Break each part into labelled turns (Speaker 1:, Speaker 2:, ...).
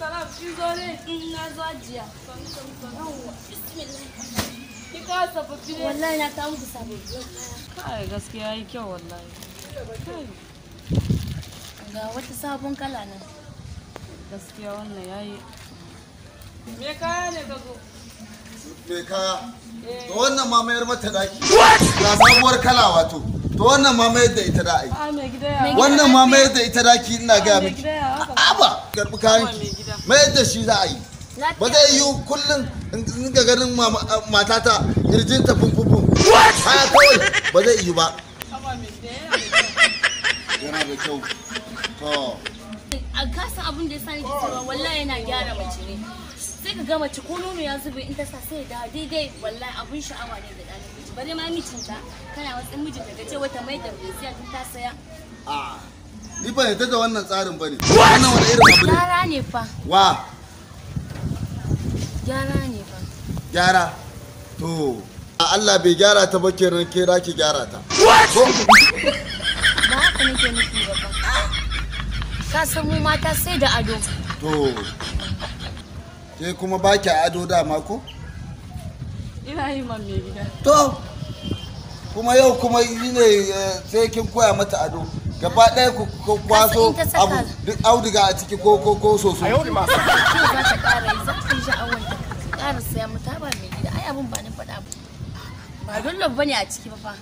Speaker 1: salam, kin zo ne?
Speaker 2: Na zo ajiya.
Speaker 1: Bismillah. Ki ka sababbi ne?
Speaker 2: Wallahi na ta muku sababbi.
Speaker 1: Kai gaskiya yayi kyau wallahi.
Speaker 2: Ga wata sabon kala nan.
Speaker 1: Gaskiya wannan yayi. Me kaya ne ka zo?
Speaker 3: Me kaya? To wannan ma mayar mata daki. Ga sabuwar kala wato. To wannan ma mayar da ita da ai.
Speaker 1: Me gida ya.
Speaker 3: Wannan ma mayar da ita daki ina ga miki. Aba, karbi kayan ki. Mayar da shi za a yi. Ba zai yi kullum in ga ganin matata irjinta funfufun. Haya kawai ba zai yi ba. Yana da kyau. To.
Speaker 2: A kasan abin da ya sani ke cewa wallahi yana gyara mace ne. Sai ka ga mace ko nono ya zube in ta sa sai da daidai wallahi abun sha'awa ne da ɗan miji. Bare ma mijinta kana wasu mijinta ka ce wata mai da besiya tun ta saya.
Speaker 3: Ni ba yadda da wannan tsarin bane. Wannan wani irin abu ne?
Speaker 2: Gyara ne fa.
Speaker 3: Wa?
Speaker 2: Gyara ne fa.
Speaker 3: Gyara. To. Allah bai gyara ta ba kenan ke da ki gyara ta.
Speaker 2: Ba haka nake nufi ba fa. Ka san mu mata sai da ado.
Speaker 3: To. Ke kuma ba ki ado dama ko?
Speaker 1: Ina yi man me gida.
Speaker 3: To. Kuma yau kuma yi ne sai kin koya mata ado. Gaba ɗaya ku kwaso abu duk auduga a ciki ko soso.
Speaker 2: A yau da masu. Za ta ƙara yi za ta yi sha'awar ta ƙara saya mata ba mai gida. Ai abun ba ni faɗa ba. Ba dole bane a ciki ba fa.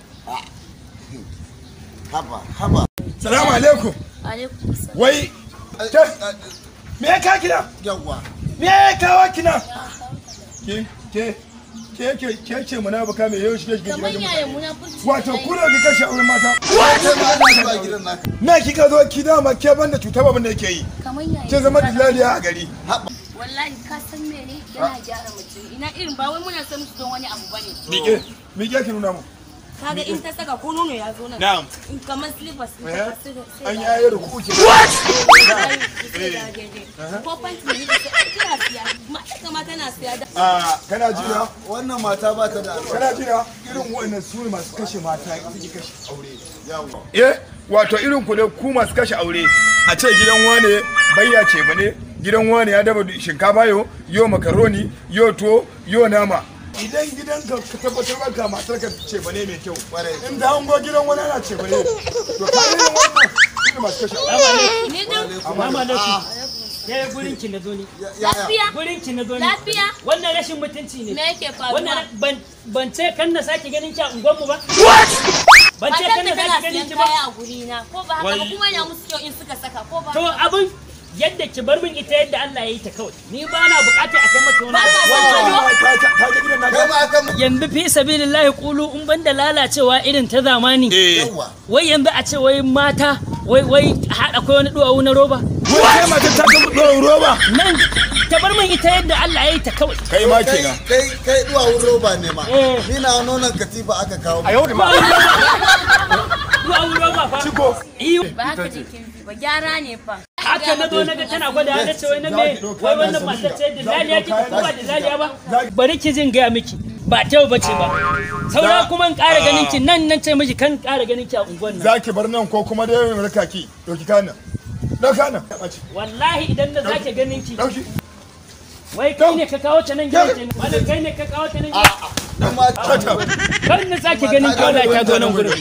Speaker 3: Haba.
Speaker 4: Salamu alaikum.
Speaker 2: Alaikum salam.
Speaker 4: Wai, me ya kawo kina?
Speaker 3: Yawwa.
Speaker 4: Me ya kawo kina? Ke ce munafuka mai yau shige shige
Speaker 2: Kamar
Speaker 4: gidan
Speaker 2: yaya munafurci.
Speaker 4: Wato kuna ki kashe auren mata.
Speaker 3: Ba gidan naka.
Speaker 4: Na kika zo ki dama ke banda cuta ba banda yake yi.
Speaker 2: Kamar yaya.
Speaker 4: Ke zama dillaliya a gari.
Speaker 2: Wallahi ka san mene yana gyara mace. Ina irin ba wai muna san musu don wani abu bane.
Speaker 4: Mike ki nuna mu.
Speaker 2: Kaga in ta saka ko nono ya zo nan.
Speaker 4: Na'am.
Speaker 2: In kamar slippers in ta sai
Speaker 4: An yi ayar ku ke.
Speaker 2: Ko panty ne sai kina siya. Mata kama tana siya da.
Speaker 4: Kana ji na?
Speaker 3: Wannan mata ba ta da albarka.
Speaker 4: Kana ji na? Irin waɗannan su ne masu kashe mata suke kashe aure. Wato irin ku ne ku masu kashe aure. A ce gidan wane bayya ce bane, gidan wane ya daba shinkafa yo makaroni, yo tuwo, yo nama. Idan gidanka ka tabbatar baka matar ka ce bane mai kyau. In da hango gidan wani ana ce bane. To ka yi wannan su ne masu kashe aure.
Speaker 2: Ni dan
Speaker 5: Mama Lafi. Yaya gurin ki na zo ne?
Speaker 2: lafiya.
Speaker 5: Gurin ki na zo ne.
Speaker 2: Lafiya.
Speaker 5: Wannan rashin mutunci ne.
Speaker 2: Me yake faruwa?
Speaker 5: Wannan ban ce kan na sake ganin ki a unguwar mu ba. Ban ce kan na sake ganin ki ba.
Speaker 2: Kaya a guri na ko ba haka ba kuma yana musu kyau in suka saka ko ba.
Speaker 5: To abin yadda ki bar min ita yadda Allah ya yi ta kawai. Ni ba na bukata a kai mata wani.
Speaker 4: Ta ga gidan naka.
Speaker 5: Yanzu fi sabilillahi qulu in banda lalacewa irin ta zamani. Wai yanzu a ce wai mata wai akwai wani duwawu na roba.
Speaker 4: Wai matar ta ga duwawun roba.
Speaker 5: Nan ta bar min ita yadda Allah ya yi ta kawai.
Speaker 4: Kai ma kenan.
Speaker 3: Kai duwawun roba ne ma. Ni na nonon katifa aka kawo.
Speaker 4: A yau da ma.
Speaker 5: Duwawun roba fa.
Speaker 4: Ciko.
Speaker 2: Ba haka jikin ba gyara ne fa.
Speaker 5: Haka na zo naga tana gwada na ce wai na me wai wannan matar ce da laliya kika ko ba da laliya ba bari ki jin gaya miki ba ta bace ba saura kuma in ƙara ganin ki nan ce miki kan ƙara ganin ki a unguwar nan
Speaker 4: zaki bar nan ko kuma dai mai raka ki dauki kana dauka
Speaker 5: wallahi idan na zake ganin ki
Speaker 4: dauki
Speaker 5: wai kai ne ka kawo ta nan gidan wannan kai ne ka kawo ta nan gidan kar na zake ganin ki wallahi ta zo nan gurin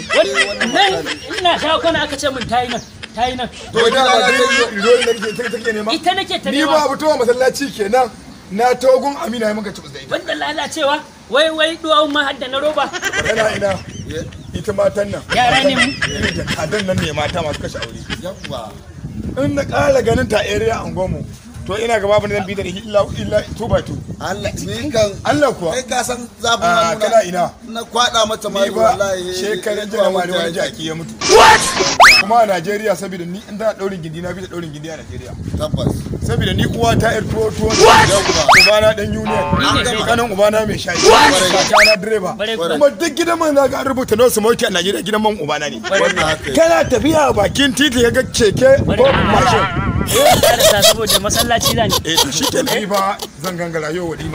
Speaker 5: nan ina shawo kana aka ce min tayi nan tayi nan
Speaker 4: to da ba dai take nema
Speaker 5: ita nake ta
Speaker 4: ni ba fitowa masallaci kenan na togun Amina ya maka cibus da ita
Speaker 5: banda lalacewa wai duwawun ma hadda na roba
Speaker 4: kana ina ita matan nan
Speaker 5: yara ne mu
Speaker 4: da kadan nan ne mata masu kashe aure
Speaker 3: Yawwa.
Speaker 4: in na ƙara ganin ta area an gomu to ina gaba ban zan bi da illa 2 by 2
Speaker 3: Allah ni kan
Speaker 4: Allah kuwa
Speaker 3: kai ka san zafin hannuna.
Speaker 4: kana ina
Speaker 3: Na kwada mata ma
Speaker 4: ni ba
Speaker 3: wallahi.
Speaker 4: shekaran jiya ma da wani jaki ya mutu kuma a Najeriya saboda ni in da daurin gindi na bi da daurin gindi a Najeriya
Speaker 3: Tabbas.
Speaker 4: saboda ni uwa ta yar tuwo
Speaker 3: Yawwa.
Speaker 4: ubana dan union kanan ubana mai shayi kakana direba kuma duk gidan man zaka an rubuta no smoke a Najeriya gidan man ubana ne
Speaker 3: Wannan haka.
Speaker 4: kana tafiya a bakin titi ga keke ko mashin
Speaker 5: saboda masallaci zan
Speaker 4: to shikenan ni ba zan gangara yau wadi